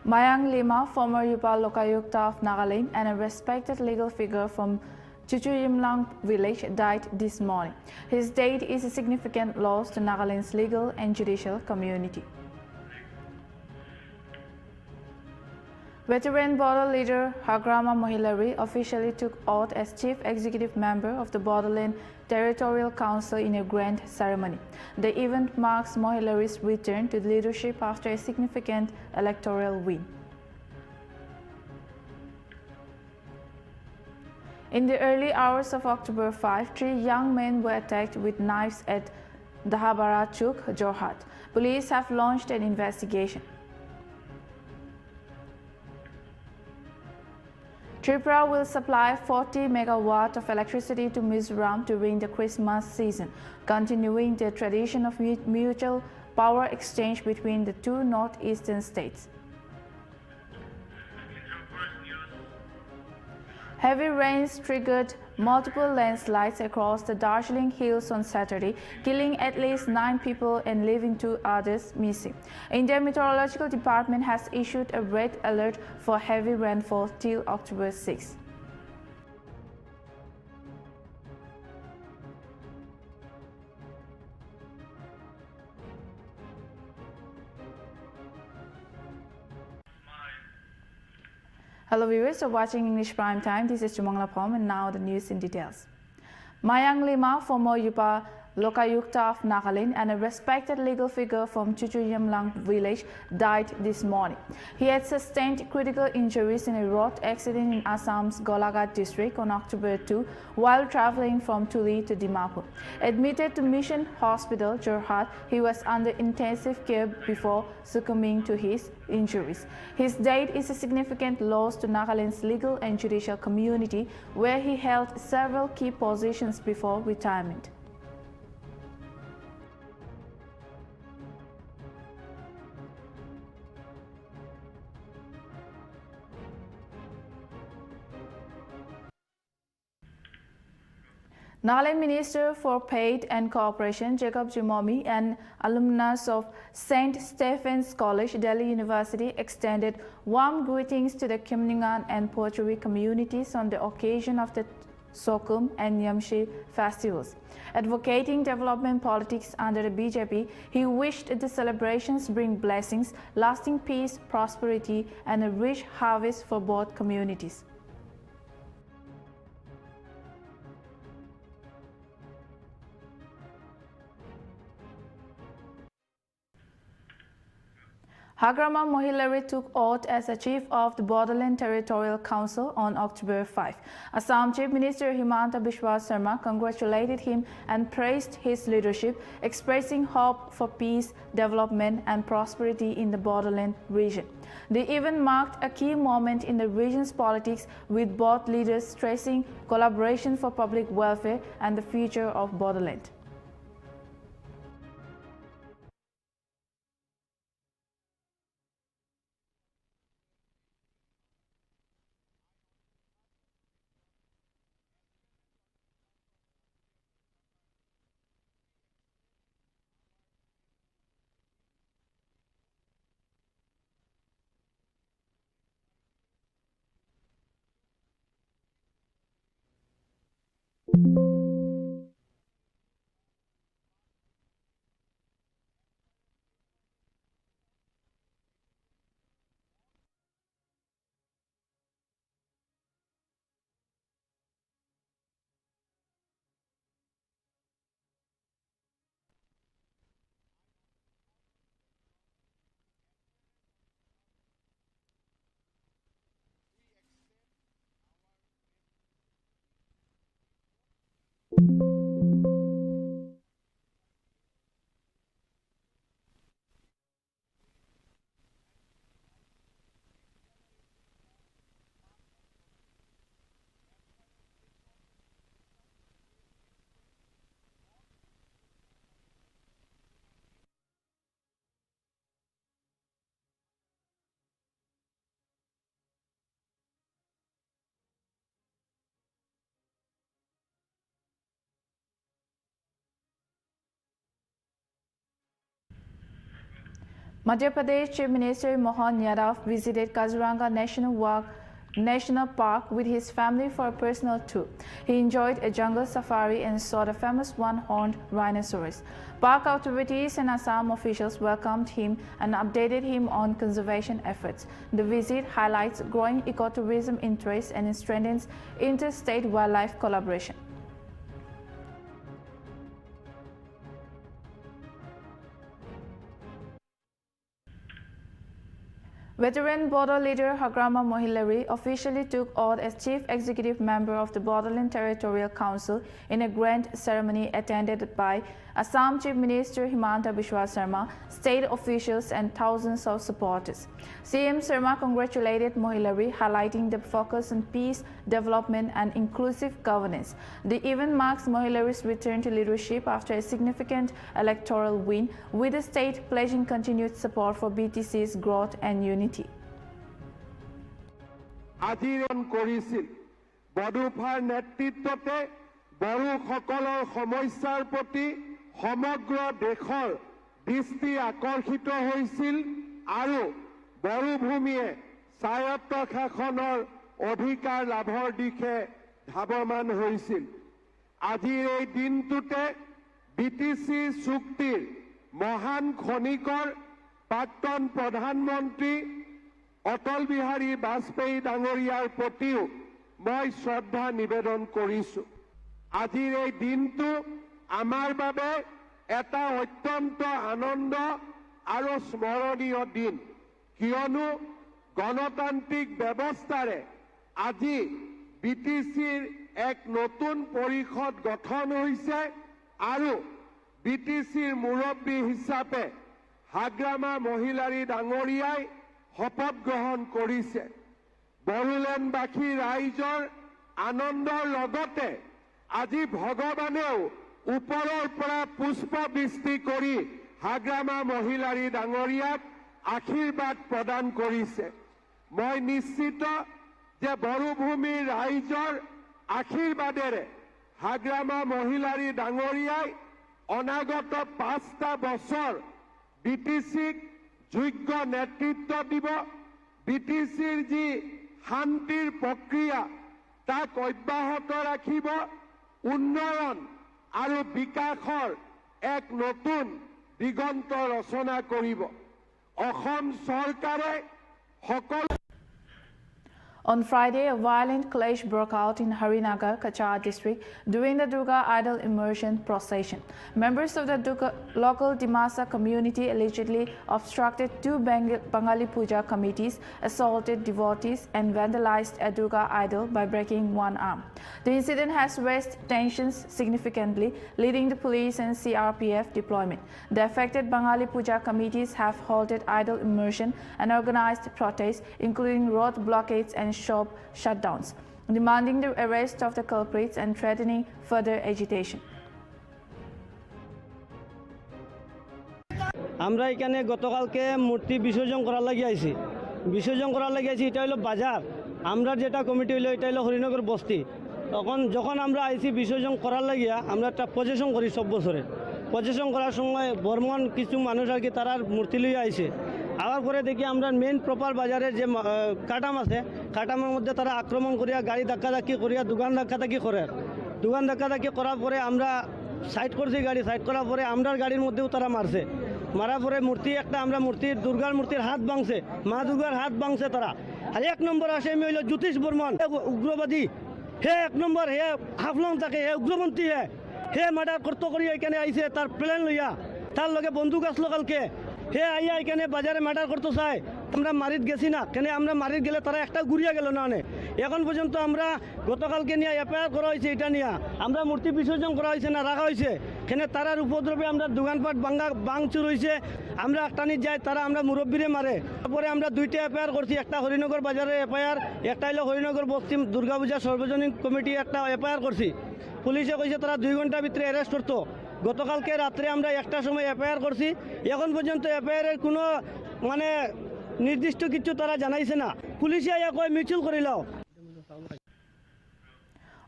Mayang Lima, former Yupa Lokayukta of Nagaland and a respected legal figure from Chuchuyimlang village, died this morning. His death is a significant loss to Nagaland's legal and judicial community. Veteran border leader Hagrama Mohilari officially took oath as Chief Executive Member of the Borderland Territorial Council in a grand ceremony. The event marks Mohilari's return to leadership after a significant electoral win. In the early hours of October 5, 3 young men were attacked with knives at Dahabara Chuk, Jorhat. Police have launched an investigation. Tripura will supply 40 megawatts of electricity to Mizoram during the Christmas season, continuing the tradition of mutual power exchange between the two northeastern states. Heavy rains triggered multiple landslides across the Darjeeling Hills on Saturday, killing at least 9 people and leaving 2 others missing. India Meteorological Department has issued a red alert for heavy rainfall till October 6. Hello viewers, you're watching English Prime Time. This is Chumangla Pom and now the news in details. Mayang Lima, former Yupa Lokayukta of Nagaland and a respected legal figure from Chuchuyimlang village, died this morning. He had sustained critical injuries in a road accident in Assam's Golaghat district on October 2 while traveling from Tuli to Dimapur. Admitted to Mission Hospital, Jorhat, he was under intensive care before succumbing to his injuries. His death is a significant loss to Nagaland's legal and judicial community, where he held several key positions before retirement. Nagaland Minister for Aid and Cooperation Jacob Jimomi and alumnus of St. Stephen's College, Delhi University extended warm greetings to the Khimningan and Pochuri communities on the occasion of the Sokum and Yamshi festivals. Advocating development politics under the BJP, he wished the celebrations bring blessings, lasting peace, prosperity, and a rich harvest for both communities. Hagrama Mohilari took oath as a chief of the Borderland Territorial Council on October 5. Assam Chief Minister Himanta Biswa Sarma congratulated him and praised his leadership, expressing hope for peace, development and prosperity in the Borderland region. The event marked a key moment in the region's politics, with both leaders stressing collaboration for public welfare and the future of Borderland. Madhya Pradesh Chief Minister Mohan Yadav visited Kaziranga National Park with his family for a personal tour. He enjoyed a jungle safari and saw the famous one-horned rhinoceros. Park authorities and Assam officials welcomed him and updated him on conservation efforts. The visit highlights growing ecotourism interest and strengthens interstate wildlife collaboration. Veteran Bodo leader Hagrama Mohilari officially took oath as Chief Executive Member of the Bodoland Territorial Council in a grand ceremony attended by Assam Chief Minister Himanta Biswa Sarma, state officials and thousands of supporters. CM Sarma congratulated Mohilari, highlighting the focus on peace, development and inclusive governance. The event marks Mohilari's return to leadership after a significant electoral win, with the state pledging continued support for BTC's growth and unity. আজীৰণ কৰিছিল বড়োফাৰ নেতৃত্বতে বড়োসকলৰ সমস্যাৰ প্ৰতি সমগ্ৰ দেশৰ দৃষ্টি আকৰ্ষিত হৈছিল আৰু বড়ো ভূমিয়ে স্বায়ত্ত শাসনৰ অধিকাৰ লাভৰ দিশে ধাৱমান হৈছিল। আজিৰ এই দিনটোতে বিটিচি চুক্তিৰ মহান খনিকৰ প্ৰাক্তন প্ৰধানমন্ত্ৰী অটল বিহাৰী বাজপেয়ী ডাঙৰীয়াৰ প্ৰতিও মই শ্ৰদ্ধা নিবেদন কৰিছো। আজিৰ এই দিনটো আমাৰ বাবে এটা অত্যন্ত আনন্দ আৰু স্মৰণীয় দিন, কিয়নো গণতান্ত্ৰিক ব্যৱস্থাৰে আজি বিটিচিৰ এক নতুন পৰিষদ গঠন হৈছে আৰু বিটিচিৰ মুৰব্বী হিচাপে হাগ্ৰামা মহিলাৰী ডাঙৰীয়াই শপত গ্ৰহণ কৰিছে। বড়োলেণ্ডবাসী ৰাইজৰ আনন্দৰ লগতে আজি ভগৱানেও ওপৰৰ পৰা পুষ্প বৃষ্টি কৰি হাগ্ৰামা মহিলাৰী ডাঙৰীয়াক আশীৰ্বাদ প্ৰদান কৰিছে। মই নিশ্চিত যে বড়োভূমিৰ ৰাইজৰ আশীৰ্বাদেৰে হাগ্ৰামা মহিলাৰী ডাঙৰীয়াই অনাগত 5টা বছৰ বিটিচিক যোগ্য নেতৃত্ব দিব। বিটিচিৰ যি শান্তিৰ প্ৰক্ৰিয়া তাক অব্যাহত ৰাখিব, উন্নয়ন আৰু বিকাশৰ এক নতুন দিগন্ত ৰচনা কৰিব। অসম চৰকাৰে সকলো On Friday, a violent clash broke out in Harinagar, Kachar district during the Durga idol immersion procession. Members of the local Dimasa community allegedly obstructed 2 Bengali puja committees, assaulted devotees and vandalized a Durga idol by breaking one arm. The incident has raised tensions significantly, leading to police and CRPF deployment. The affected Bengali puja committees have halted idol immersion and organized protests, including road blockades and shop shutdowns, demanding the arrest of the culprits and threatening further agitation. আমরা এখানে গতকালকে মূর্তি বিসর্জন করার লাগি আইছি। এটা হলো বাজার। আমরা যেটা কমিটি হইলো এটা হলো হরিনগর বস্তি। যখন আমরা আইছি বিসর্জন করার লাগিয়া আমরা একটা পজিশন করি সব বছরে। পজিশন করার সময় বর্মন কিছু মানুষ আর কি তারা মূর্তি লইয়া আইছে। আবার পরে দেখি আমরা মেইন প্রপার বাজারের যে কাটাম আছে, কাটামের মধ্যে তারা আক্রমণ করিয়া গাড়ি ধাক্কাধাক্কি করিয়া দোকান ধাক্কাধাক্কি করে। দোকান ধাক্কাধাক্কি করার পরে আমরা সাইড করছি, গাড়ি সাইড করার পরে আমরার গাড়ির মধ্যেও তারা মারছে। মারার পরে মূর্তি একটা আমরা দুর্গার মূর্তির হাত ভাঙছে, মা দুর্গার হাত ভাঙছে তারা। আর 1 নম্বর আসামি হইল জ্যোতিষ বর্মন, উগ্রবাদী। হে 1 নম্বর, হে হাফলং থাকে, হে উগ্রপন্থী, হে মার্ডার করতে করিয়া এখানে আইছে তার প্লেন লইয়া, তার লগে বন্দুক আসলো কালকে। হে আইয়া এখানে বাজারে মার্ডার করতে চায়। আমরা মারিত গেছি না, কেন আমরা মারিত গেলে তারা একটা ঘুরিয়া গেল না। এখন পর্যন্ত আমরা গতকালকে নিয়ে এফআইআর করা হয়েছে, এটা নিয়ে আমরা মূর্তি বিসর্জন করা হয়েছে না রাখা হয়েছে। কেন তারার উপদ্রবে আমরা দোকানপাট ভাঙচুর হয়েছে, আমরা টানি যাই, তারা আমরা মুরব্বীরে মারে। তারপরে আমরা 2টা এফআইআর করছি, একটা হরিনগর বাজারে এফআইআর, একটা হলো হরিনগর বস্তি দুর্গাপূজা সর্বজনীন কমিটি একটা এফআইআর করছি। পুলিশে কইছে তারা 2 ঘন্টার ভিতরে অ্যারেস্ট করতো। গতকালকে রাত্রে আমরা 1টার সময় এফআইআর করছি, এখন পর্যন্ত এফআইআরের কোনো নির্দিষ্ট কিছু তারা জানাইছে না। পুলিশে আইয়া কয় মিছিল করিলাও।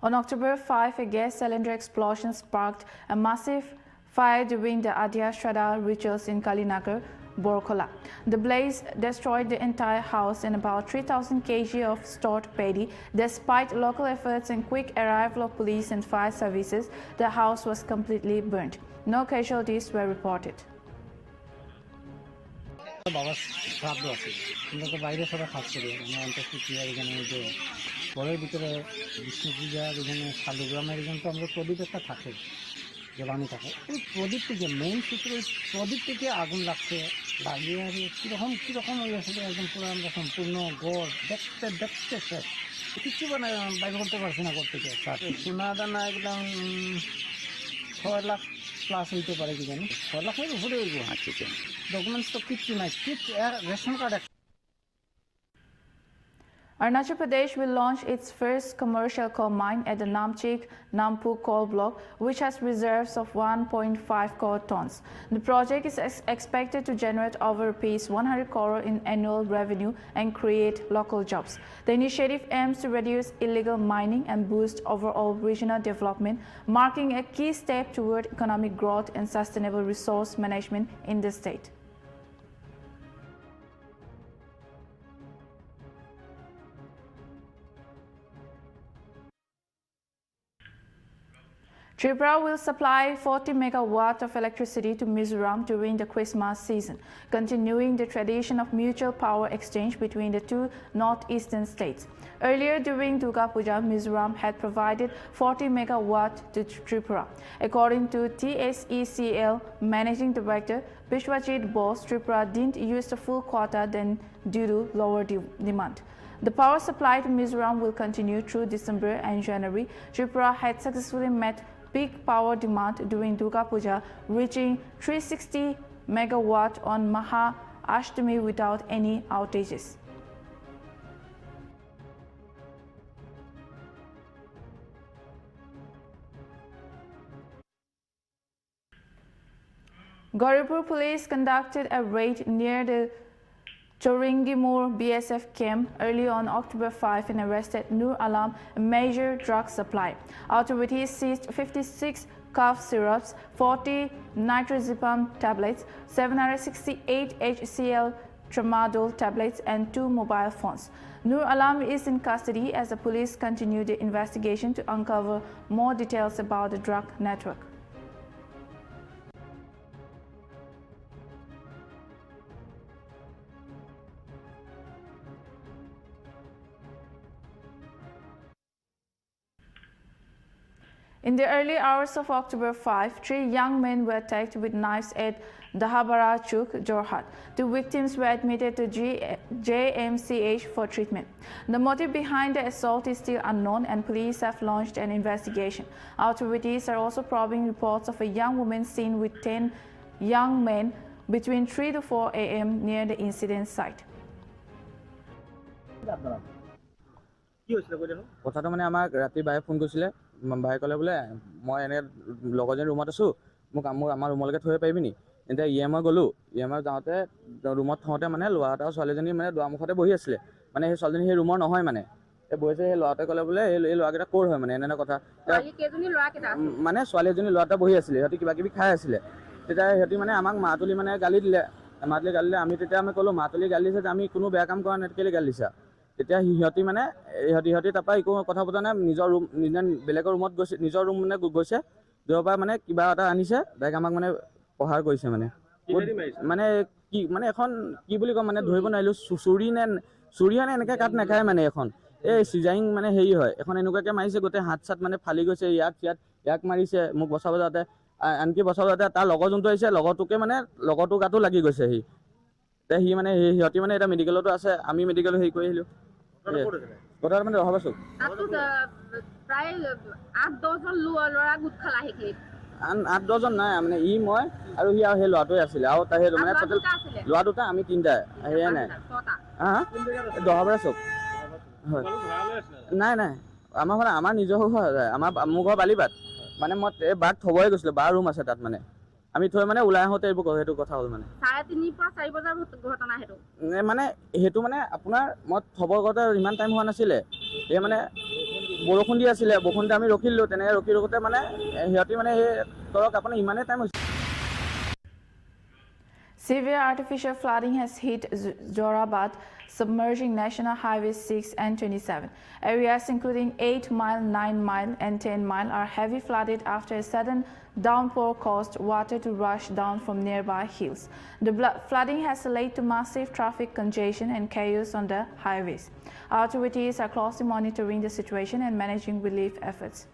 On October 5, a gas cylinder explosion sparked a massive fire during the Adya Shraddha rituals in Kalinagar, Borkola. The blaze destroyed the entire house and about 3,000 kg of stored paddy. Despite local efforts and quick arrival of police and fire services, the house was completely burnt. No casualties were reported. বাবা শ্রাদ্ধ আছে আমরা তো বাইরে সবাই কাজ করি আমরা অন্তর্ভুক্তি এখানে যে ঘরের ভিতরে বিষ্ণু পূজা এখানে শালুগ্রামের এখানে তো আমরা প্রদীপ একটা থাকে জ্বালানি থাকে ওই প্রদীপ থেকে মেইন সূত্র ওই প্রদীপ থেকে আগুন লাগছে লাগিয়ে আর কীরকম হয়ে আসলে একদম পুরো আমরা সম্পূর্ণ ঘর দেখতে শেষ কিছু বাইরে করতে পারছি না করতে সোনা দানা একদম 6 লাখ প্লাস হইতে পারে কি জানি 6 লাখের উপরে হইব আচ্ছা ডকুমেন্টস তো কিছু নাই ration card Arunachal Pradesh will launch its first commercial coal mine at the Namchik-Nampu coal block, which has reserves of 1.5 crore tons. The project is expected to generate over Rs 100 crore in annual revenue and create local jobs. The initiative aims to reduce illegal mining and boost overall regional development, marking a key step toward economic growth and sustainable resource management in the state. Tripura will supply 40 megawatt of electricity to Mizoram during the Christmas season, continuing the tradition of mutual power exchange between the two northeastern states. Earlier during Durga Puja, Mizoram had provided 40 megawatt to Tripura. According to TSECL Managing Director Bishwajit Bose, Tripura didn't use the full quota then due to lower demand. The power supply to Mizoram will continue through December and January. Tripura had successfully met peak power demand during Durga Puja, reaching 360 megawatt on Maha Ashtami without any outages. Gauripur police conducted a raid near the Choringimur BSF camp early on October 5 and arrested Nur Alam, a major drug supply. Authorities seized 56 cough syrups, 40 nitrazepam tablets, 768 HCl tramadol tablets and 2 mobile phones. Nur Alam is in custody as the police continue the investigation to uncover more details about the drug network. In the early hours of October 5, 3 young men were attacked with knives at Dahabara Chuk, Jorhat. 2 victims were admitted to JMCH for treatment. The motive behind the assault is still unknown and police have launched an investigation. Authorities are also probing reports of a young woman seen with 10 young men between 3 to 4 a.m. near the incident site. কথাটো মানে আমাক ৰাতি বায়ে phone কৰিছিলে বায়ে ক'লে বোলে মই এনে লগৰজনী ৰুমত আছোঁ মোক আমাৰ ৰুমলৈকে থৈ পাৰিবি নি এতিয়া মই গ'লোঁ যাওঁতে ৰুমত থওঁতে মানে ল'ৰা এটা ছোৱালীজনী মানে দুৱাৰমুখতে বহি আছিলে মানে সেই ছোৱালীজনী সেই ৰুমৰ নহয় মানে এই বহিছে সেই ল'ৰাটোৱে ক'লে বোলে এই ল'ৰাকেইটা ক'ৰ হয় মানে এনে কথা মানে ছোৱালী এজনী ল'ৰা এটা বহি আছিলে সিহঁতি কিবা কিবি খাই আছিলে তেতিয়া সিহঁতি মানে আমাক মাতুলি মানে গালি দিলে আমি তেতিয়া আমি ক'লোঁ মাতুলি গালি দিছে যে আমি কোনো বেয়া কাম কৰা নাই কেলৈ গালি দিছা তেতিয়া সিহঁতি মানে সিহঁতি তাৰপৰা একো কথা পতা নাই নিজৰ ৰুম বেলেগৰ ৰুমত গৈছে নিজৰ ৰুম মানে গৈছে দূৰৰ পৰা মানে কিবা এটা আনিছে ডাইৰেক্ট আমাক মানে প্ৰহাৰ কৰিছে মানে কি মানে এখন কি বুলি ক'ম মানে ধৰিব নোৱাৰিলোঁ চুৰি হয় নে এনেকৈ কাট নাখায় মানে এখন এই চিজাৰিং মানে হেৰি হয় এখন এনেকুৱাকৈ মাৰিছে গোটেই হাত চাত মানে ফালি গৈছে ইয়াক মাৰিছে মোক বচাব যাওঁতে আনকি বচাব যাওঁতে তাৰ লগৰ যোনটো আহিছে লগৰটোকে মানে লগৰটোৰ গাতো লাগি গৈছে সি মানে সিহঁতি মানে এটা মেডিকেলতো আছে আমি মেডিকেল হেৰি কৰি আহিলোঁ কথাটো মানে ৰহাব আছোঁ প্ৰায় 8-10জন ল'ৰা গোট খালা সেইখিনিত 8-10জন নাই মানে মই আৰু সেই ল'ৰাটোৱে আছিলে আৰু তাৰ সেই মানে ল'ৰা দুটা আমি 3টা সেয়াই নাই দহাবৰা চব হয় নাই আমাৰ নিজৰ ঘৰ মোৰ ঘৰ বালিপাট মানে মই এই বাঘ থবই গৈছিলোঁ বাৰ ৰুম আছে তাত মানে আমি থৈ মানে ওলাই আহোঁতে এইবোৰ সেইটো কথা হ'ল মানে 3:30 পৰা 4 বজাৰ ঘটনা মানে সেইটো মানে আপোনাৰ মই থবৰ গতে ইমান টাইম হোৱা নাছিলে এই মানে বৰষুণ দি আছিলে বৰষুণতে আমি ৰখিলোঁ তেনেকৈ ৰখোঁতে মানে সিহঁতি মানে সেই ধৰক আপোনাৰ ইমানেই টাইম হৈছে Severe artificial flooding has hit Jorabad, submerging National Highways 6 and 27. Areas including 8 Mile, 9 Mile and 10 Mile are heavy flooded after a sudden downpour caused water to rush down from nearby hills. The flooding has led to massive traffic congestion and chaos on the highways. Authorities are closely monitoring the situation and managing relief efforts.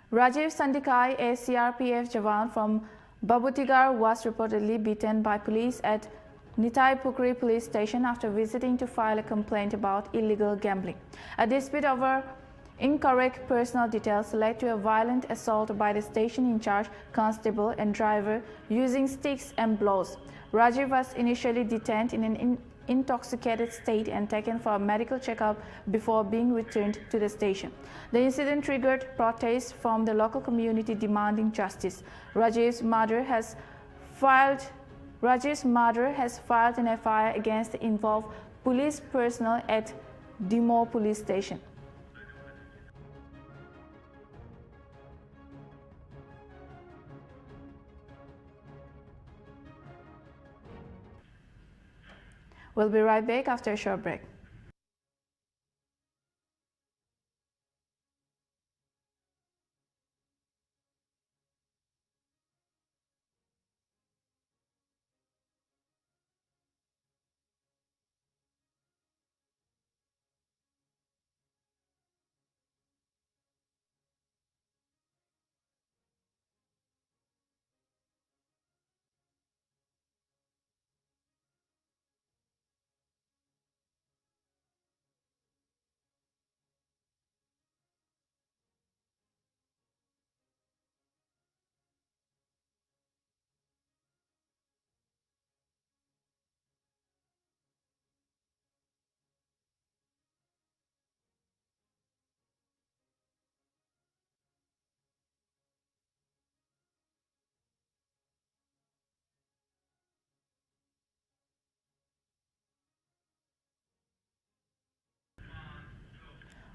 Rajiv Sandikai, a CRPF Jawan from Babutigar, was reportedly beaten by police at Nltv police station after visiting to file a complaint about illegal gambling. A dispute over incorrect personal details led to a violent assault by the station in charge constable and driver using sticks and blows. Rajiv was initially detained in an intoxicated state and taken for a medical checkup before being returned to the station. The incident triggered protests from the local community demanding justice. Rajiv's mother has filed an FIR against the involved police personnel at Dimo police station. We'll be right back after a short break.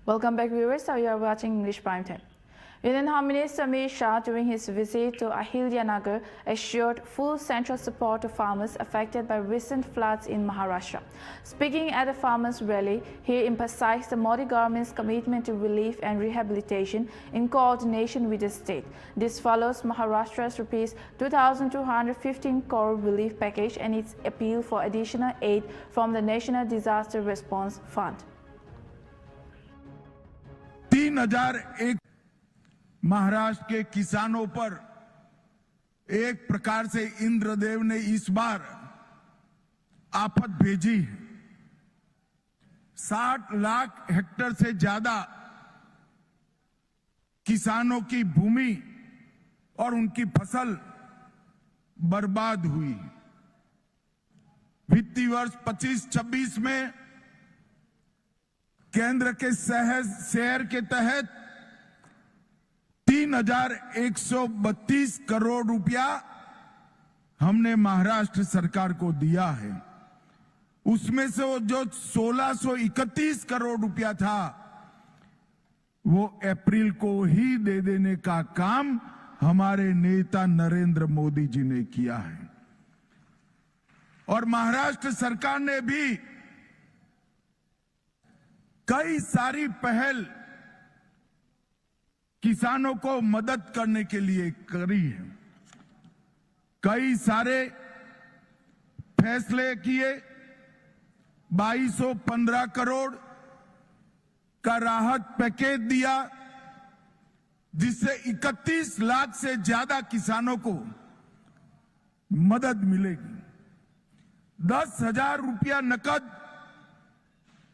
Welcome back, viewers. So you are watching English Primetime. Union Home Minister Amit Shah, during his visit to Ahilya assured full central support to farmers affected by recent floods in Maharashtra. Speaking at a farmers' rally, he emphasized the Modi government's commitment to relief and rehabilitation in coordination with the state. This follows Maharashtra's Rs 2,215 crore relief package and its appeal for additional aid from the National Disaster Response Fund. 3001 Maharashtra के किसानों पर एक प्रकार से इंद्रदेव ने इस बार आफत भेजी है। 60 लाख हेक्टेयर से ज्यादा किसानों की भूमि और उनकी फसल बर्बाद हुई। वित्तीय वर्ष 25-26 में केंद्र के शहर के तहत 3,132 करोड़ रुपया हमने महाराष्ट्र सरकार को दिया है। उसमें से वो जो 1,631 करोड़ रुपया था वो अप्रैल को ही दे देने का काम हमारे नेता नरेंद्र मोदी जी ने किया है। और महाराष्ट्र सरकार ने भी कई सारी पहल किसानों को मदद करने के लिए करी है। कई सारे फैसले किए। 2215 करोड़ का राहत पैकेज दिया, जिससे 31 लाख से ज्यादा किसानों को मदद मिलेगी। 10,000 रुपया नकद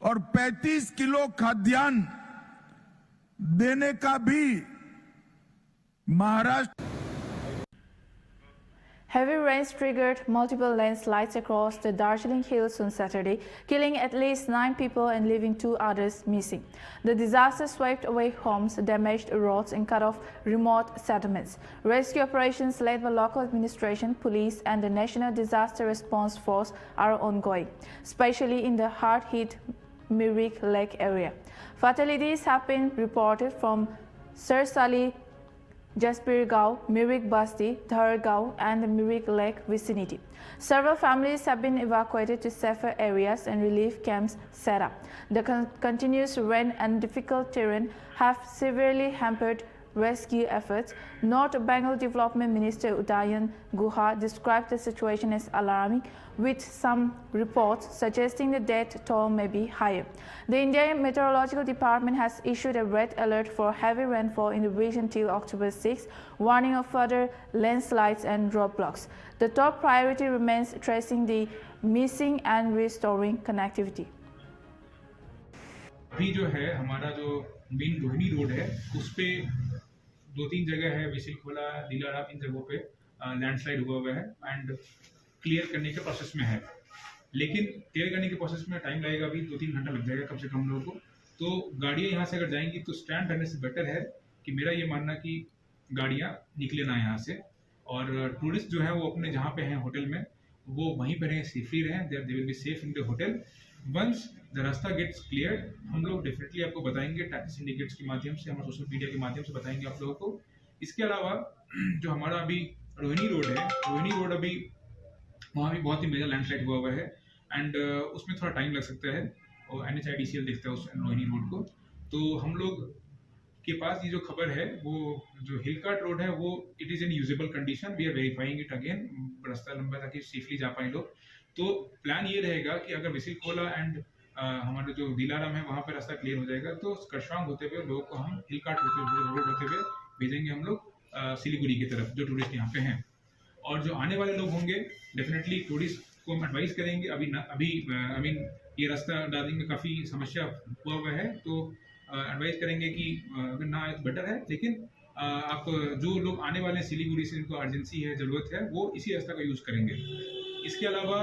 और 35 किलो खाद्यान्न देने का भी Maharashtra. Heavy rains triggered multiple landslides across the Darjeeling Hills on Saturday, killing at least 9 people and leaving 2 others missing. The disaster swept away homes, damaged roads, and cut off remote settlements. Rescue operations led by local administration, police, and the National Disaster Response Force are ongoing, especially in the hard-hit Mirik Lake area. Fatalities have been reported from Sirsali, Jaspirgaon, Mirik Basti, Dhargaon, and the Mirik Lake vicinity. Several families have been evacuated to safer areas and relief camps set up. The continuous rain and difficult terrain have severely hampered rescue efforts. North Bengal Development Minister Udayan Guha described the situation as alarming, with some reports suggesting the death toll may be higher. The Indian Meteorological Department has issued a red alert for heavy rainfall in the region till October 6, warning of further landslides and roadblocks. The top priority remains tracing the missing and restoring connectivity. अभी जो है हमारा जो main Rohini road है उस पे 2-3 जगह है, विसिल खोला, दिलाराम, इन जगहों पे लैंडस्लाइड हुआ है एंड क्लियर करने के प्रोसेस में है। लेकिन क्लियर करने के प्रोसेस में टाइम लगेगा, अभी 2-3 घंटा लग जाएगा कम से कम लोगों को। तो गाड़ियाँ यहाँ से अगर जाएंगी तो स्टैंड रहने से बेटर है कि मेरा ये मानना कि गाड़ियाँ निकले ना यहाँ से, और टूरिस्ट जो है वो अपने जहाँ पे हैं होटल में वो वहीं पर रहें, सेफली रहें, they will be safe in the hotel. Once the रास्ता गेट्स क्लियर, हम लोग डेफिनेटली आपको बताएंगे, टैक्सी सिंडिकेट्स के माध्यम से, हमारे सोशल मीडिया के माध्यम से बताएंगे आप लोगों को। इसके अलावा जो हमारा अभी रोहिणी रोड है, रोहिणी रोड अभी वहाँ भी बहुत ही मेजर लैंडस्लाइड हुआ है एंड उसमें थोड़ा टाइम लग सकता है, और NHIDCL देखता है उस रोहिणी रोड को। तो हम लोग के पास ये जो खबर है वो जो हिलकाट रोड है वो it is in usable condition, we are verifying it again, रास्ता लंबा ताकि सेफली जा पाए लोग। तो प्लान ये रहेगा कि अगर विसिल खोला एंड हमारा जो दिलाराम है वहाँ पर रास्ता क्लियर हो जाएगा तो करशवांग होते हुए लोगों को हम हिलकाट रोड होते हुए भेजेंगे हम लोग सिलीगुड़ी की तरफ, जो टूरिस्ट यहाँ पे हैं। और जो आने वाले लोग होंगे डेफिनेटली टूरिस्ट को हम एडवाइस करेंगे, अभी आई मीन ये रास्ता दार्जिलिंग में काफ़ी समस्या हुआ है, तो एडवाइस करेंगे कि अगर ना आए तो बेटर है, लेकिन आप जो लोग आने वाले हैं सिलीगुड़ी से, जिनको अर्जेंसी है, ज़रूरत है, वो इसी रास्ता का यूज़ करेंगे। इसके अलावा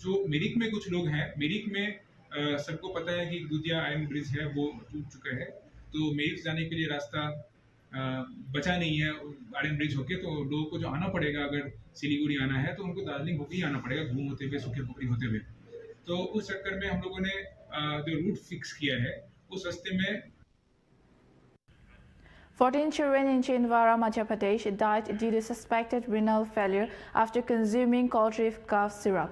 जो मिरिक में कुछ लोग हैं, मिरिक में सबको पता है कि दूधिया आयरन ब्रिज है वो टूट चुका है, तो मिरिक जाने के लिए रास्ता बचा नहीं है आयरन ब्रिज होके, तो लोगों को जो आना पड़ेगा, अगर सिलीगुड़ी आना है तो उनको दार्जिलिंग होके ही आना पड़ेगा, घूम होते हुए, सूखे पोखरी होते हुए। तो उस चक्कर में हम लोगों ने जो रूट फिक्स किया है उस रास्ते में 14 children in Chhindwara, Madhya Pradesh died due to suspected renal failure after consuming cold reef cough syrup,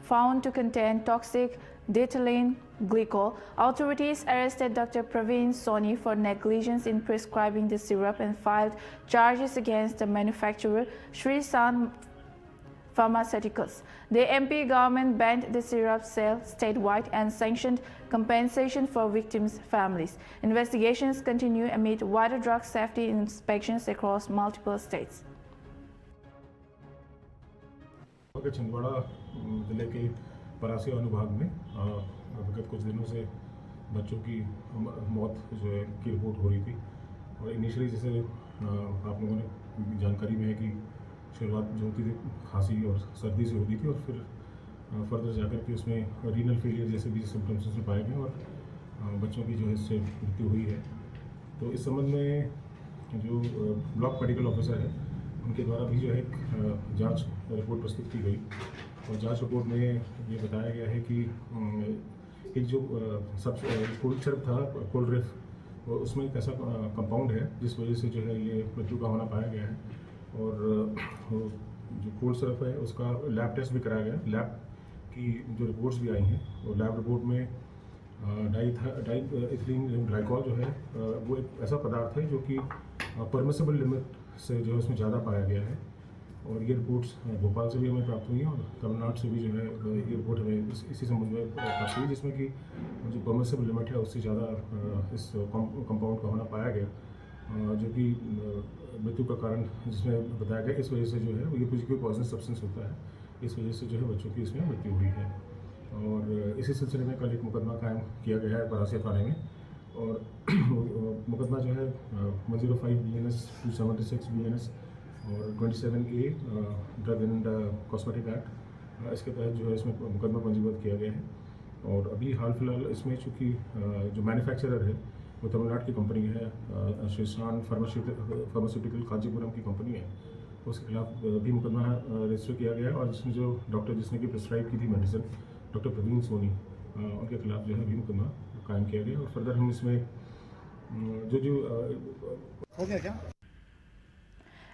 found to contain toxic diethylene glycol. Authorities arrested Dr. Praveen Soni for negligence in prescribing the syrup and filed charges against the manufacturer, Sri San Pharmaceuticals. The MP government banned the syrup sale statewide and sanctioned compensation for victims' families. Investigations continue amid wider drug safety inspections across multiple states. Chhindwara जिले के परासी अनुभाग में विगत कुछ दिनों से बच्चों की मौत जो है की रिपोर्ट हो रही थी, और इनिशियली जैसे आप लोगों ने जानकारी में है कि शुरुआत जो होती थी खांसी और सर्दी से होती थी, और फिर फर्दर जाकर के उसमें रीनल फेलियर जैसे भी सिम्टम्स उसमें पाए गए और बच्चों की जो है इससे मृत्यु हुई है। तो इस संबंध में जो ब्लॉक मेडिकल ऑफिसर है उनके द्वारा भी जो है एक जांच रिपोर्ट प्रस्तुत की गई, और जांच रिपोर्ट में ये बताया गया है कि एक जो सब कोल्ड सिरप था, कोल्ड रेफ, उसमें एक ऐसा कंपाउंड है जिस वजह से जो है ये मृत्यु का होना पाया गया है। और जो कोल्ड सिरप है उसका लैब टेस्ट भी कराया गया, लैब की जो रिपोर्ट्स भी आई हैं, और लैब रिपोर्ट में डाइथीलीन ग्लाइकॉल जो है वो एक ऐसा पदार्थ है जो कि परमिसिबल लिमिट से जो है उसमें ज़्यादा पाया गया है। और ये रिपोर्ट्स भोपाल से भी हमें प्राप्त हुई हैं, और तमिलनाडु से भी जो है ये रिपोर्ट हमें इसी संबंध में प्राप्त हुई, जिसमें कि जो परमिसिबल लिमिट है उससे ज़्यादा इस कंपाउंड का होना पाया गया, जो कि मृत्यु का कारण जिसमें बताया गया। इस वजह से जो है ये कोई पॉइजन सब्सटेंस होता है, इस वजह से जो है बच्चों की इसमें मृत्यु हुई है। और इसी सिलसिले में कल एक मुकदमा कायम किया गया है परासिया थाने में, और मुकदमा जो है 105 BNS 276 BNS और 27A drug and cosmetic act, इसके तहत जो है इसमें मुकदमा पंजीबद्ध किया गया है। और अभी हाल फिलहाल इसमें चूँकि जो मैन्युफैक्चरर है वो तमिलनाडु की कंपनी है, श्री शान फार्मास्यूटिकल कांचीपुरम की कंपनी है, तो उसके खिलाफ भी मुकदमा रजिस्टर किया गया है। और इसमें जो डॉक्टर जिसने कि प्रिस्क्राइब की थी मेडिसिन, डॉक्टर प्रवीण सोनी, उनके खिलाफ जो है भी मुकदमा कायम किया गया। और फर्दर हम इसमें हो गया क्या।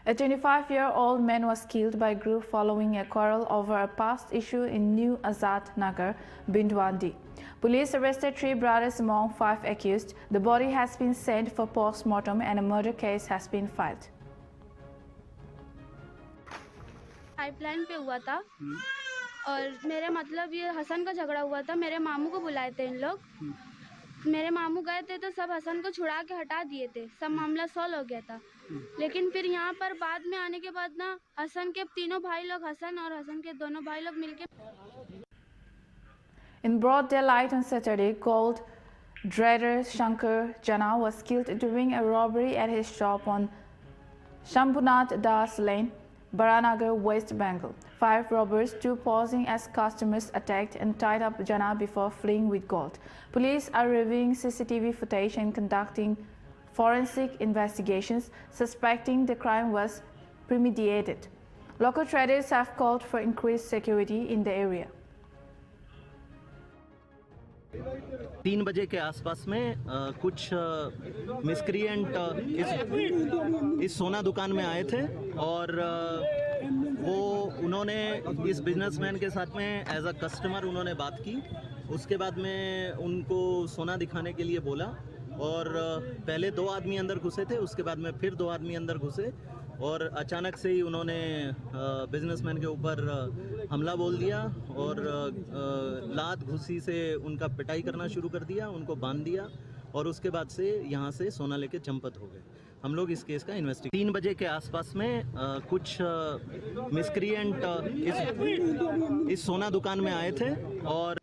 A 25-year-old man was killed by a group following a quarrel over a past issue in New Azad Nagar, Bindwandi. Police arrested 3 brothers among 5 accused. The body has been sent for post-mortem and a murder case has been filed. Pipeline पे हुआ था और मेरे मतलब ये हसन का झगड़ा हुआ था। मेरे मामू को बुलाए थे इन लोग, मेरे मामू गए थे तो सब हसन को छुड़ा के हटा दिए थे, सब मामला सॉल्व हो गया था। लेकिन फिर यहाँ पर बाद में आने के बाद ना हसन के तीनों भाई लोग, हसन और हसन के दोनों भाई लोग मिलके In broad daylight on Saturday, gold trader Shankar Jana was killed during a robbery at his shop on Shambhunath Das Lane, Baranagar, West Bengal. 5 robbers, 2 posing as customers, attacked and tied up Jana before fleeing with gold. Police are reviewing CCTV footage and conducting forensic investigations, suspecting the crime was premeditated. Local traders have called for increased security in the area. 3 बजे के आसपास में कुछ miscreant इस सोना दुकान में आए थे और उन्होंने इस बिजनेसमैन के साथ में एज अ कस्टमर उन्होंने बात की। उसके बाद में उनको सोना दिखाने के लिए बोला और पहले 2 आदमी अंदर घुसे थे, उसके बाद में फिर 2 आदमी अंदर घुसे और अचानक से ही उन्होंने बिजनेसमैन के ऊपर हमला बोल दिया और लात घुसी से उनका पिटाई करना शुरू कर दिया, उनको बांध दिया और उसके बाद से यहाँ से सोना लेके चंपत हो गए। हम लोग इस केस का इन्वेस्टिगेशन 3 बजे के आसपास में कुछ मिसक्रिएंट इस सोना दुकान में आए थे और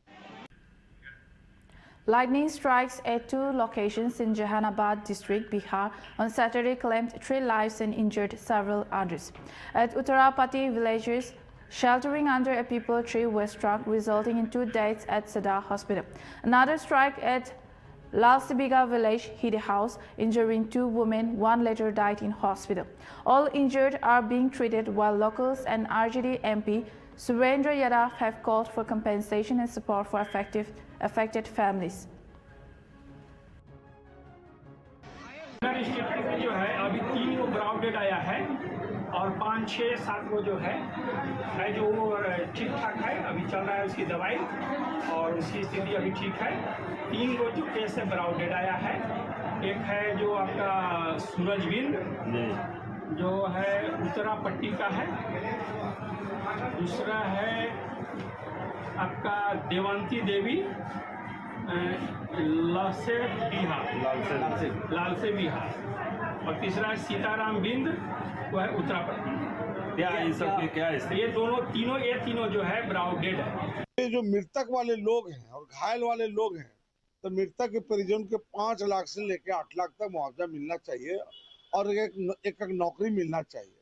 Lightning strikes at 2 locations in Jehanabad district, Bihar on Saturday claimed 3 lives and injured several others. At Uttarapati, villagers sheltering under a peepal tree were struck, resulting in 2 deaths at Sadar Hospital. Another strike at Lalsibiga village hit a house, injuring 2 women. 1 later died in hospital. All injured are being treated, while locals and RJD MP Surendra Yadav have called for compensation and support for affected families. District में जो है अभी 3 को grounded आया है और 5, 6, 7 को जो है जो ठीक ठाक है, अभी चल रहा है उसकी दवाई और उसकी स्थिति अभी ठीक है। 3 को जो केस है ग्राउंडेड आया है। एक है जो आपका सूरजबिंद जो है उत्तरा पट्टी का है, दूसरा है आपका देवंती देवी लाल से बिहार और तीसरा है सीताराम बिंद, वो है उत्तरापट्टी। क्या इन सब के क्या है? ये तीनों जो है ब्राउडेड है। ये जो मृतक वाले लोग हैं और घायल वाले लोग हैं, तो मृतक के परिजन के 5 लाख से लेकर 8 लाख तक मुआवजा मिलना चाहिए और एक नौकरी मिलना चाहिए।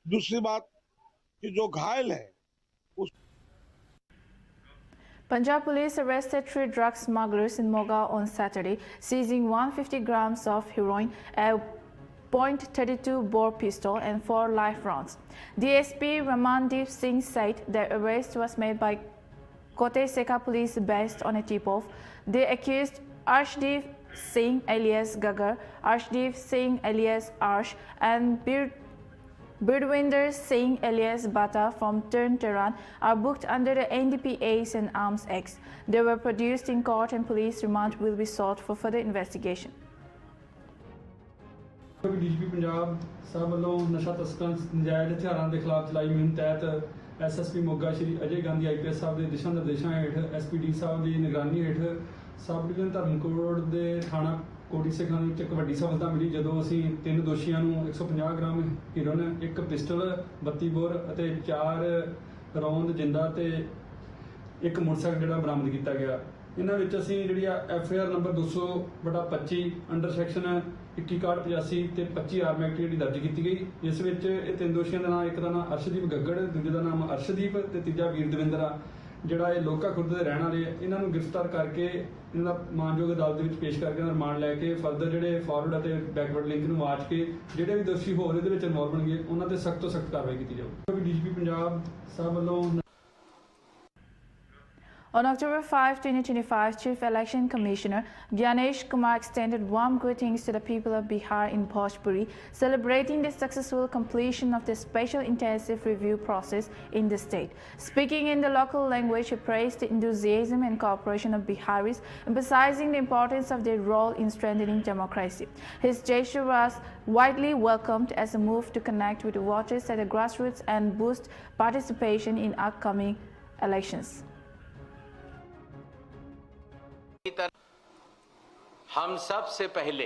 दूसरी बात कि जो घायल है Punjab police arrested 3 drug smugglers in Moga on Saturday, seizing 150 grams of heroin, a .32 bore pistol and 4 live rounds. DSP Ramandeep Singh said the arrest was made by Kote Seka police based on a tip-off. They accused Arshdeep Singh alias Gagar, Arshdeep Singh alias Arsh and Birdwinder Singh alias Bata from Turn Tehran are booked under the NDPAs and Arms Acts. They were produced in court and police remand will be sought for further investigation. DGP Punjab साहब वालों नशा तस्करां नजायज़ हथियारां के खिलाफ चलाई मुहिम तहत SSP Moga Shri Ajay Gandhi IPS साहब के दिशा निर्देशों हेठ SPD साहब की निगरानी हेठ सब डिवीजन धर्मकोट के थाना कोटी सिखां में एक वड्डी सफलता मिली जदों असीं 3 दोषियों 150 ग्राम हीरोइन, 1 पिस्टल 32 बोर और 4 रौंद जिंदा ते 1 मोटरसाइकिल जिहड़ा बरामद किया गया। इन्हां विच असीं जिहड़ी FIR नंबर 200/25 अंडर सैक्शन 6185 ਤੇ 25 ਆਰਮ ਐਕਟ ਜਿਹੜੀ ਦਰਜ ਕੀਤੀ ਗਈ। ਇਸ ਵਿੱਚ ਇਹ ਤਿੰਨ ਦੋਸ਼ੀਆਂ ਦਾ ਨਾਮ, ਇੱਕ ਦਾ ਨਾਮ ਅਰਸ਼ਦੀਪ ਗੱਗੜ, ਦੂਜੇ ਦਾ ਨਾਮ ਅਰਸ਼ਦੀਪ ਤੇ ਤੀਜਾ ਵੀਰ ਦਵਿੰਦਰ ਆ, ਜਿਹੜਾ ਇਹ ਲੋਕਾ ਖੁਰਦ ਦੇ ਰਹਿਣ ਵਾਲੇ। ਇਹਨਾਂ ਨੂੰ ਗ੍ਰਿਫਤਾਰ ਕਰਕੇ ਇਹਨਾਂ ਦਾ ਮਾਨਯੋਗ ਅਦਾਲਤ ਦੇ ਵਿੱਚ ਪੇਸ਼ ਕਰਕੇ ਇਹਨਾਂ ਦਾ ਰਿਮਾਂਡ ਲੈ ਕੇ ਫਰਦਰ ਜਿਹੜੇ ਫਾਰਵਰਡ ਅਤੇ ਬੈਕਵਰਡ ਲਿੰਕ ਨੂੰ ਵਾਚ ਕੇ ਜਿਹੜੇ ਵੀ ਦੋਸ਼ੀ ਹੋਰ ਇਹਦੇ ਵਿੱਚ ਇਨਵੋਲਵ ਹੋਣਗੇ ਉਹਨਾਂ ਤੇ ਸਖਤ ਤੋਂ ਸਖਤ ਕਾਰਵਾਈ ਕੀਤੀ ਜਾਊਗੀ। ਡੀਜੀਪੀ ਪੰਜਾਬ ਸਾਹਿਬ ਵੱਲੋਂ On October 5, 2025, Chief Election Commissioner Gyanesh Kumar extended warm greetings to the people of Bihar in Bhojpuri, celebrating the successful completion of the special intensive review process in the state. Speaking in the local language, he praised the enthusiasm and cooperation of Biharis, emphasizing the importance of their role in strengthening democracy. His gesture was widely welcomed as a move to connect with voters at the grassroots and boost participation in upcoming elections. हम सब से पहले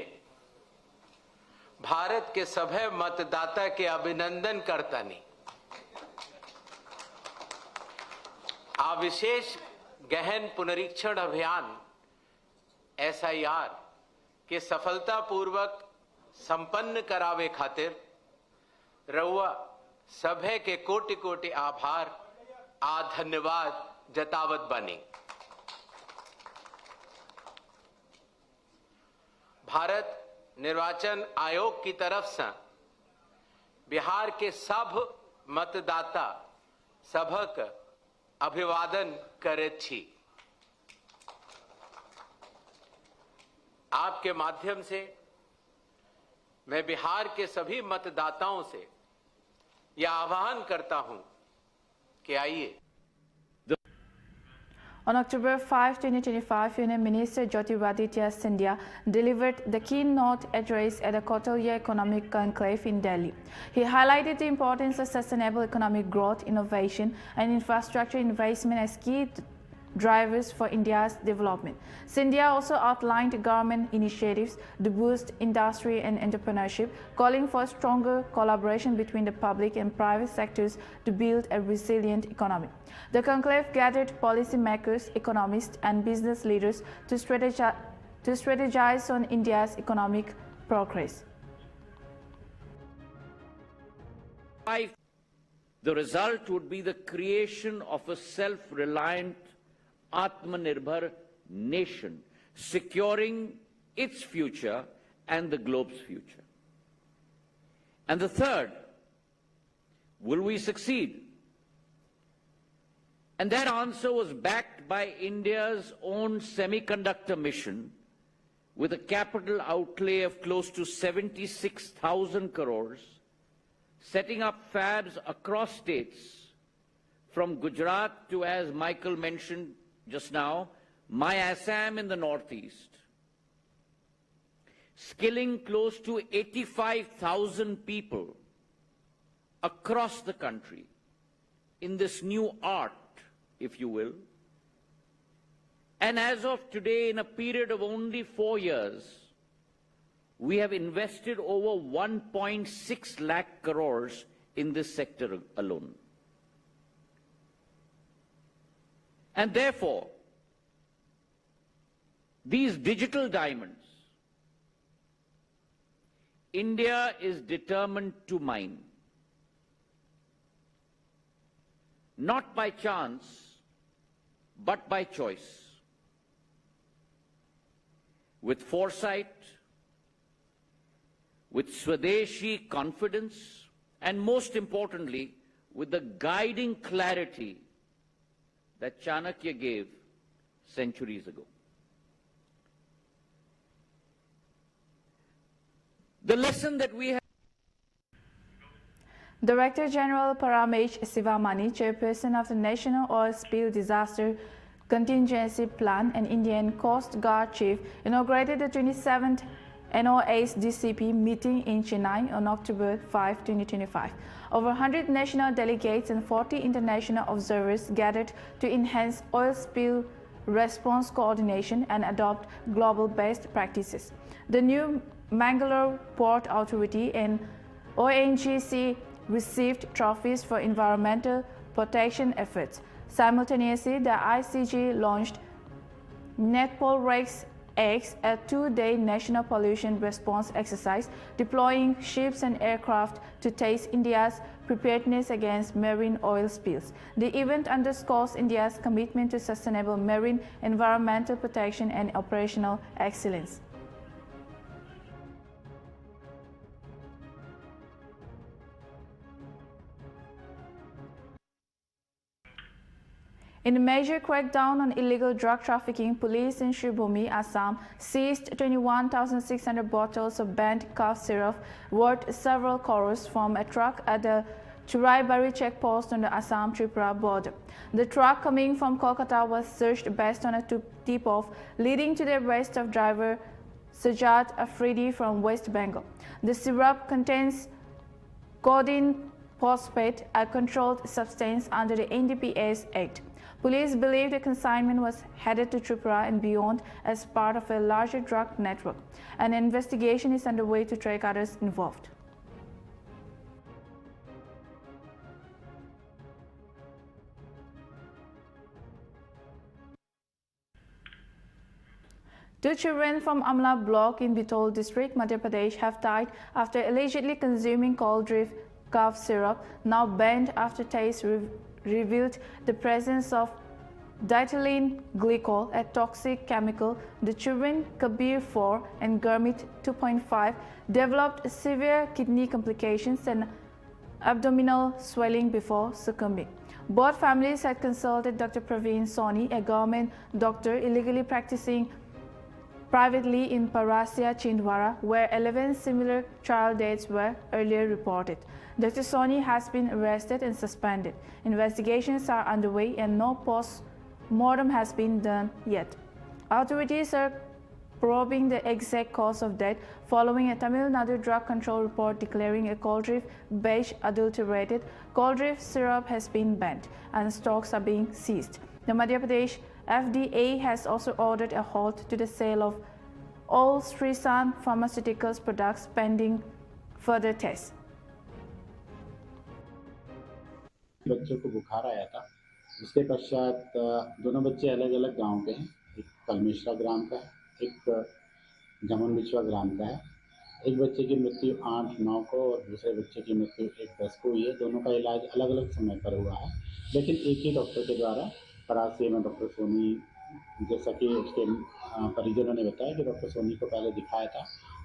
भारत के सभे मतदाता के अभिनंदन करतानी आ विशेष गहन पुनरीक्षण अभियान SIR के सफलतापूर्वक संपन्न करावे खातिर रउआ सभे के कोटि कोटि आभार आ धन्यवाद जतावत बानी। भारत निर्वाचन आयोग की तरफ से बिहार के सब मतदाता सभक अभिवादन करैत छी। आपके माध्यम से मैं बिहार के सभी मतदाताओं से यह आह्वान करता हूं कि आइए। On October 5, 2025, Union Minister Jyotiraditya Scindia delivered the keynote address at the Kotolia Economic Conclave in Delhi. He highlighted the importance of sustainable economic growth, innovation, and infrastructure investment as key drivers for India's development. Scindia also outlined government initiatives to boost industry and entrepreneurship, calling for stronger collaboration between the public and private sectors to build a resilient economy. The conclave gathered policymakers, economists, and business leaders to strategize on India's economic progress. The result would be the creation of a self-reliant Atmanirbhar nation, securing its future and the globe's future. And the third, will we succeed? And that answer was backed by India's own semiconductor mission with a capital outlay of close to 76,000 crores, setting up fabs across states from Gujarat to, as Michael mentioned just now, my Assam in the northeast, skilling close to 85,000 people across the country in this new art, if you will. And as of today, in a period of only 4 years, we have invested over 1.6 lakh crores in this sector alone. And therefore, these digital diamonds, India is determined to mine. Not by chance, but by choice. With foresight, with Swadeshi confidence, and most importantly, with the guiding clarity that Chanakya gave centuries ago. The lesson that we have. Director General Paramesh Sivamani, chairperson of the National Oil Spill Disaster Contingency Plan and Indian Coast Guard Chief, inaugurated the 27th NOACE-DCP meeting in Chennai on October 5, 2025. Over 100 national delegates and 40 international observers gathered to enhance oil spill response coordination and adopt global best practices. The new Mangalore Port Authority and ONGC received trophies for environmental protection efforts. Simultaneously, the ICG launched Netpol Rex X, a 2-day national pollution response exercise deploying ships and aircraft to test India's preparedness against marine oil spills. The event underscores India's commitment to sustainable marine environmental protection and operational excellence. In a major crackdown on illegal drug trafficking, police in Shivbhumi, Assam seized 21,600 bottles of banned cough syrup worth several crores from a truck at the Churaibari checkpost on the Assam-Tripura border. The truck coming from Kolkata was searched based on a tip-off leading to the arrest of driver Sajjad Afridi from West Bengal. The syrup contains codeine phosphate, a controlled substance under the NDPS Act. Police believe the consignment was headed to Tripura and beyond as part of a larger drug network. An investigation is underway to track others involved. Two children from Amla block in Bitol district, Madhya Pradesh have died after allegedly consuming cold-drift cough syrup, now banned after tests revealed the presence of diethylene glycol, a toxic chemical. The children, Kabir 4 and Gurmit 2.5, developed severe kidney complications and abdominal swelling before succumbing. Both families had consulted Dr. Praveen Soni, a government doctor illegally practicing privately in Parasya, Chhindwara, where 11 similar child deaths were earlier reported. Dr. Soni has been arrested and suspended. Investigations are underway and no post-mortem has been done yet. Authorities are probing the exact cause of death following a Tamil Nadu drug control report declaring a cold-drift beige adulterated cold-drift syrup has been banned and stocks are being seized. The Madhya Pradesh FDA has also ordered a halt to the sale of all Srisan Pharmaceuticals products pending further tests. बच्चों को बुखार आया था। उसके पश्चात दोनों बच्चे अलग अलग गांव के हैं। एक कलमेश्वरा ग्राम का है, एक जमन बिचवा ग्राम का है। एक बच्चे की मृत्यु 8-9 को और दूसरे बच्चे की मृत्यु 1-10 को हुई है। दोनों का इलाज अलग अलग समय पर हुआ है, लेकिन एक ही डॉक्टर के द्वारा परासी में डॉक्टर सोनी, जैसा कि उसके परिजनों ने बताया कि डॉक्टर सोनी को पहले दिखाया था।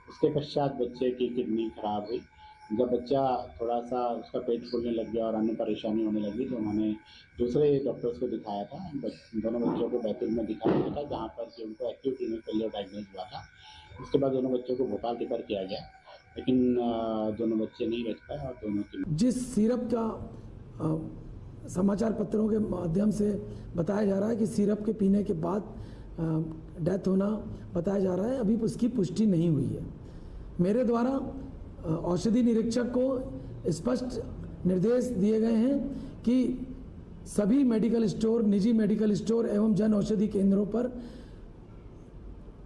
उसके पश्चात बच्चे की किडनी खराब हुई। जब बच्चा थोड़ा सा उसका पेट फूलने लग गया और अन्य परेशानी होने लगी तो उन्होंने दूसरे डॉक्टर्स को दिखाया था। दोनों बच्चों को बैतूल में दिखाया था, जहाँ पर कि उनको एक्यूट रीनल फेलियर डायग्नोज हुआ था। उसके बाद दोनों बच्चों को भोपाल रेफर किया गया, लेकिन दोनों बच्चे नहीं बच पाए और दोनों की जिस सिरप का समाचार पत्रों के माध्यम से बताया जा रहा है कि सिरप के पीने के बाद डेथ होना बताया जा रहा है, अभी उसकी पुष्टि नहीं हुई है। मेरे द्वारा औषधि निरीक्षक को स्पष्ट निर्देश दिए गए हैं कि सभी मेडिकल स्टोर, निजी मेडिकल स्टोर एवं जन औषधि केंद्रों पर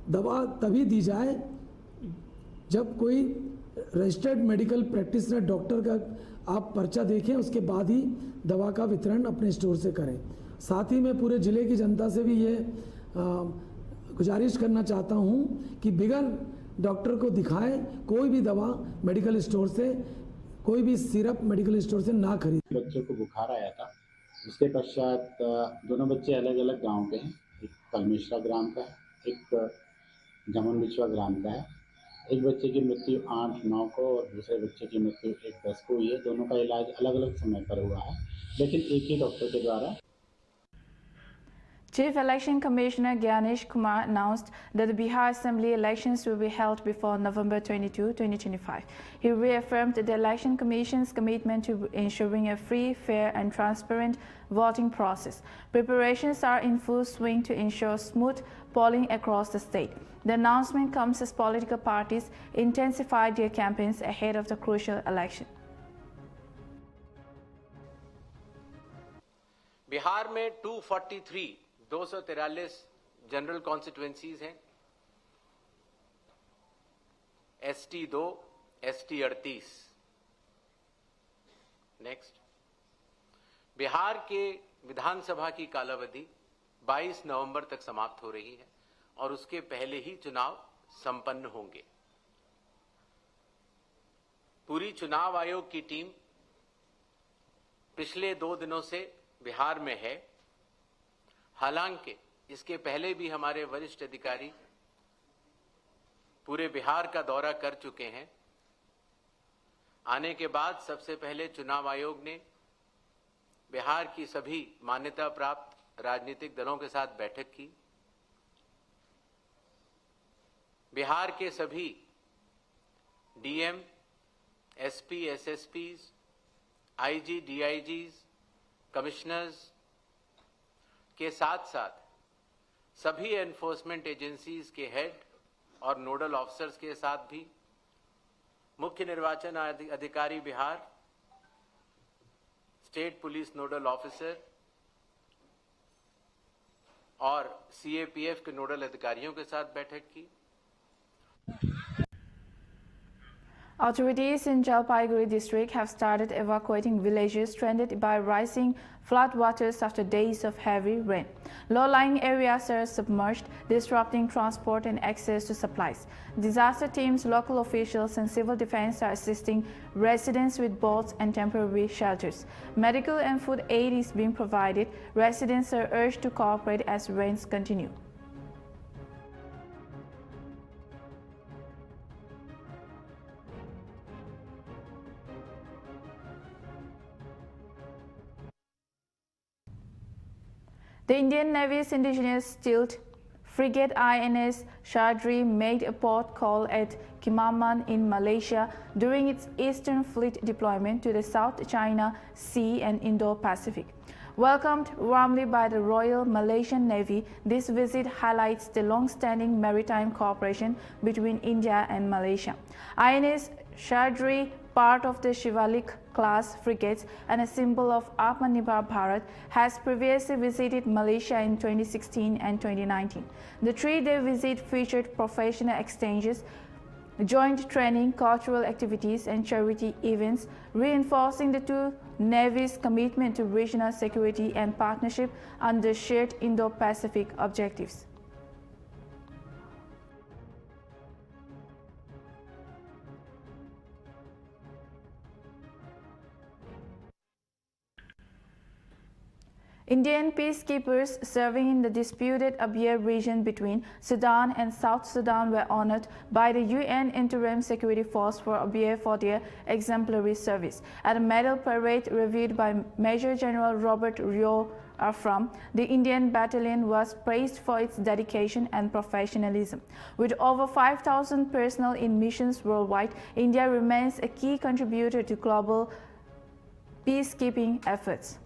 दवा तभी दी जाए जब कोई रजिस्टर्ड मेडिकल प्रैक्टिशनर डॉक्टर का आप पर्चा देखें, उसके बाद ही दवा का वितरण अपने स्टोर से करें। साथ ही मैं पूरे ज़िले की जनता से भी ये गुजारिश करना चाहता हूँ कि बिगर डॉक्टर को दिखाए कोई भी दवा मेडिकल स्टोर से, कोई भी सिरप मेडिकल स्टोर से ना खरीदे। बच्चों को बुखार आया था। उसके पश्चात दोनों बच्चे अलग अलग गांव के हैं। एक कलमेश्वरा ग्राम का है, एक जमन बिचवा ग्राम का है। एक बच्चे की मृत्यु 8-9 को और दूसरे बच्चे की मृत्यु 1-10 को हुई है। दोनों का इलाज अलग अलग समय पर हुआ है, लेकिन एक ही डॉक्टर के द्वारा। Chief Election Commissioner Gyanesh Kumar announced that the Bihar Assembly elections will be held before November 22, 2025. He reaffirmed the Election Commission's commitment to ensuring a free, fair and transparent voting process. Preparations are in full swing to ensure smooth polling across the state. The announcement comes as political parties intensified their campaigns ahead of the crucial election. Bihar में 243 general constituencies हैं। ST 2, ST 38। Next, Bihar के विधानसभा की कालावधि 22 नवंबर तक समाप्त हो रही है और उसके पहले ही चुनाव संपन्न होंगे। पूरी चुनाव आयोग की टीम पिछले 2 दिनों से बिहार में है। हालांकि इसके पहले भी हमारे वरिष्ठ अधिकारी पूरे बिहार का दौरा कर चुके हैं। आने के बाद सबसे पहले चुनाव आयोग ने बिहार की सभी मान्यता प्राप्त राजनीतिक दलों के साथ बैठक की। बिहार के सभी डीएम, एसपी, एसएसपीज, आईजी, डीआईजीज, कमिश्नर्स के साथ साथ सभी एनफोर्समेंट एजेंसीज के हेड और नोडल ऑफिसर्स के साथ भी मुख्य निर्वाचन अधिकारी Bihar, state police nodal officer और सीएपीएफ के नोडल अधिकारियों के साथ बैठक की। Authorities in Jalpaiguri district have started evacuating villages stranded by rising floodwaters after days of heavy rain. Low-lying areas are submerged, disrupting transport and access to supplies. Disaster teams, local officials and civil defense are assisting residents with boats and temporary shelters. Medical and food aid is being provided. Residents are urged to cooperate as rains continue. The Indian Navy's indigenous stealth frigate INS Shardri made a port call at Kimaman in Malaysia during its Eastern Fleet deployment to the South China Sea and Indo-Pacific. Welcomed warmly by the Royal Malaysian Navy, this visit highlights the long-standing maritime cooperation between India and Malaysia. INS Shardri, part of the Shivalik-class frigates and a symbol of Atmanirbhar Bharat, has previously visited Malaysia in 2016 and 2019. The 3-day visit featured professional exchanges, joint training, cultural activities and charity events, reinforcing the two navies' commitment to regional security and partnership under shared Indo-Pacific objectives. Indian peacekeepers serving in the disputed Abyei region between Sudan and South Sudan were honored by the UN Interim Security Force for Abyei for their exemplary service. At a medal parade reviewed by Major General Robert Rio Afram, the Indian battalion was praised for its dedication and professionalism. With over 5,000 personnel in missions worldwide, India remains a key contributor to global peacekeeping efforts.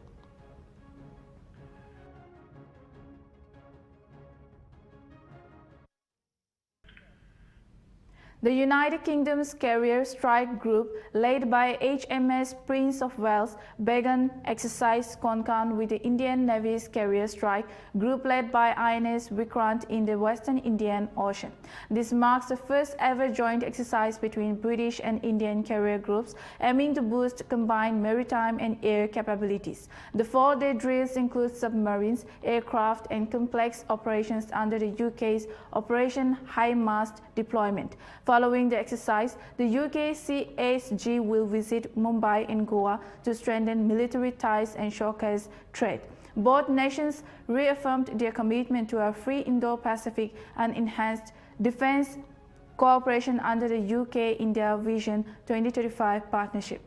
The United Kingdom's carrier strike group, led by HMS Prince of Wales, began exercise Konkan with the Indian Navy's carrier strike group led by INS Vikrant in the Western Indian Ocean. This marks the first ever joint exercise between British and Indian carrier groups, aiming to boost combined maritime and air capabilities. The 4-day drills include submarines, aircraft and complex operations under the UK's Operation High Mast deployment. Following the exercise, the UK CSG will visit Mumbai and Goa to strengthen military ties and showcase trade. Both nations reaffirmed their commitment to a free Indo-Pacific and enhanced defense cooperation under the UK-India Vision 2035 partnership.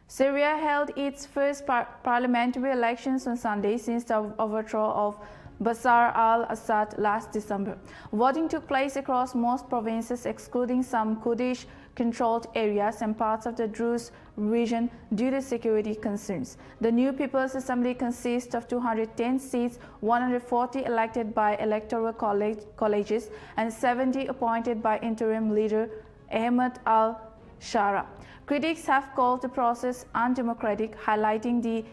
Syria held its first parliamentary elections on Sunday since the overthrow of Bashar al-Assad last December. Voting took place across most provinces, excluding some Kurdish-controlled areas and parts of the Druze region due to security concerns. The new People's Assembly consists of 210 seats, 140 elected by electoral colleges, and 70 appointed by interim leader Ahmed al-Shara. Critics have called the process undemocratic, highlighting the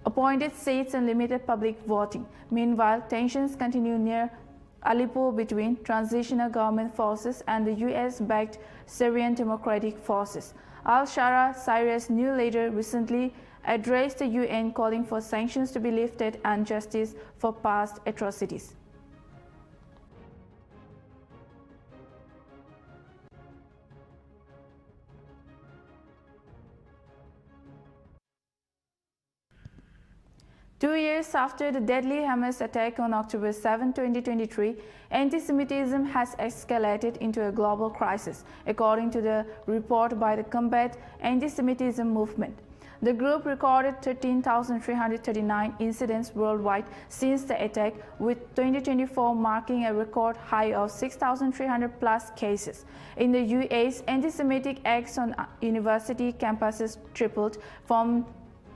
appointed seats and limited public voting. Meanwhile, tensions continue near Aleppo between transitional government forces and the US-backed Syrian Democratic Forces. Al-Shara, Syria's new leader, recently addressed the UN calling for sanctions to be lifted and justice for past atrocities. Two years after the deadly Hamas attack on October 7, 2023, anti-Semitism has escalated into a global crisis, according to the report by the Combat Anti-Semitism Movement. The group recorded 13,339 incidents worldwide since the attack, with 2024 marking a record high of 6,300 plus cases. In the US, anti-Semitic acts on university campuses tripled from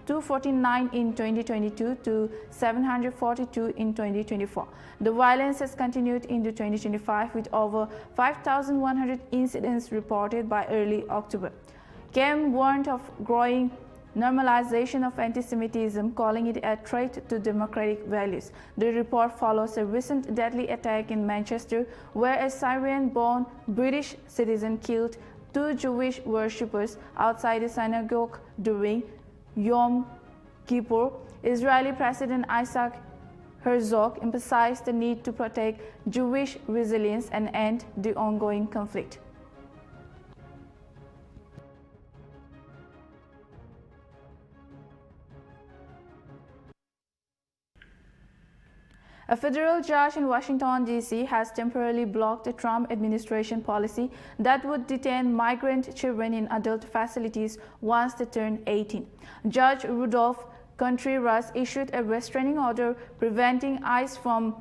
249 in 2022 to 742 in 2024. The violence has continued into 2025 with over 5,100 incidents reported by early October. CAM warned of growing normalization of anti-Semitism, calling it a threat to democratic values. The report follows a recent deadly attack in Manchester, where a Syrian-born British citizen killed two Jewish worshippers outside a synagogue during Yom Kippur. Israeli President Isaac Herzog emphasized the need to protect Jewish resilience and end the ongoing conflict. A federal judge in Washington, D.C. has temporarily blocked a Trump administration policy that would detain migrant children in adult facilities once they turn 18. Judge Rudolph Contreras issued a restraining order preventing ICE from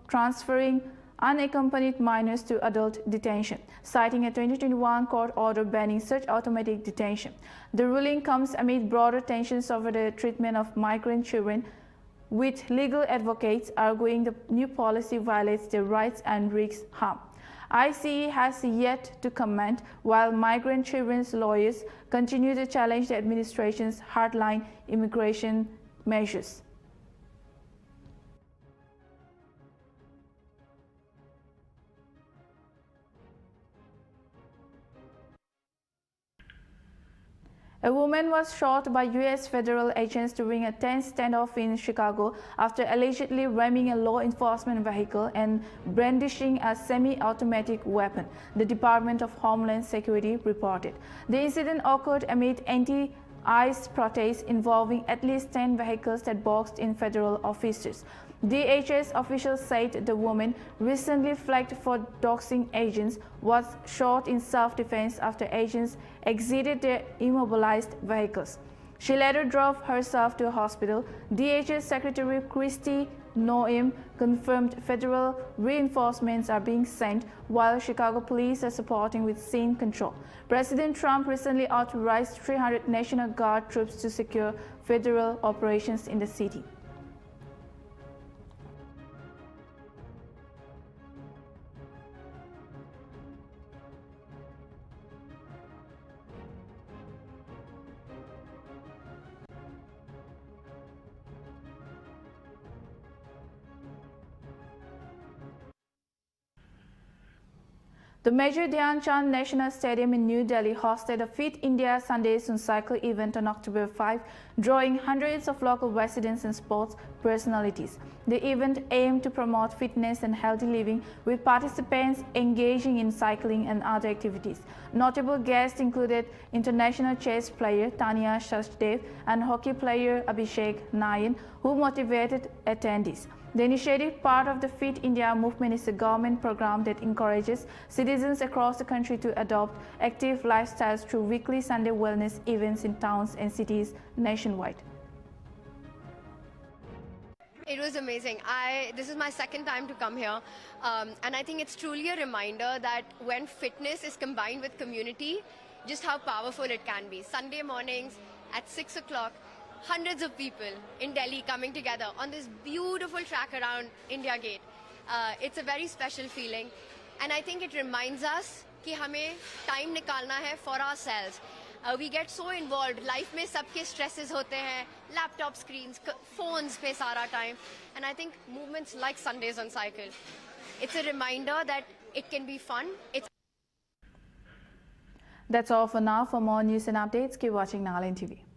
transferring unaccompanied minors to adult detention, citing a 2021 court order banning such automatic detention. The ruling comes amid broader tensions over the treatment of migrant children, with legal advocates arguing the new policy violates their rights and risks harm. ICE has yet to comment, while migrant children's lawyers continue to challenge the administration's hardline immigration measures. A woman was shot by U.S. federal agents during a tense standoff in Chicago after allegedly ramming a law enforcement vehicle and brandishing a semi-automatic weapon, the Department of Homeland Security reported. The incident occurred amid anti-ICE protests involving at least 10 vehicles that boxed in federal offices. DHS officials said the woman, recently flagged for doxing agents, was shot in self-defense after agents exited their immobilized vehicles. She later drove herself to a hospital. DHS Secretary Kristi Noem confirmed federal reinforcements are being sent, while Chicago police are supporting with scene control. President Trump recently authorized 300 National Guard troops to secure federal operations in the city. The Major Dhyan Chand National Stadium in New Delhi hosted a Fit India Sundays on Cycle event on October 5, drawing hundreds of local residents and sports personalities. The event aimed to promote fitness and healthy living, with participants engaging in cycling and other activities. Notable guests included international chess player Tanya Shashdev and hockey player Abhishek Nayan, who motivated attendees. The initiative, part of the Fit India movement, is a government program that encourages citizens across the country to adopt active lifestyles through weekly Sunday wellness events in towns and cities nationwide. It was amazing. This is my second time to come here, and I think it's truly a reminder that when fitness is combined with community, just how powerful it can be. Sunday mornings at 6 o'clock, hundreds of people in Delhi coming together on this beautiful track around India Gate. It's a very special feeling, and I think it reminds us कि हमें time निकालना है for ourselves. We get so involved. Life में सबके stresses होते हैं, laptop screens, phones पे सारा time, and I think movements like Sundays on Cycle, it's a reminder that it can be fun. That's all for now. For more news and updates, keep watching Nltv.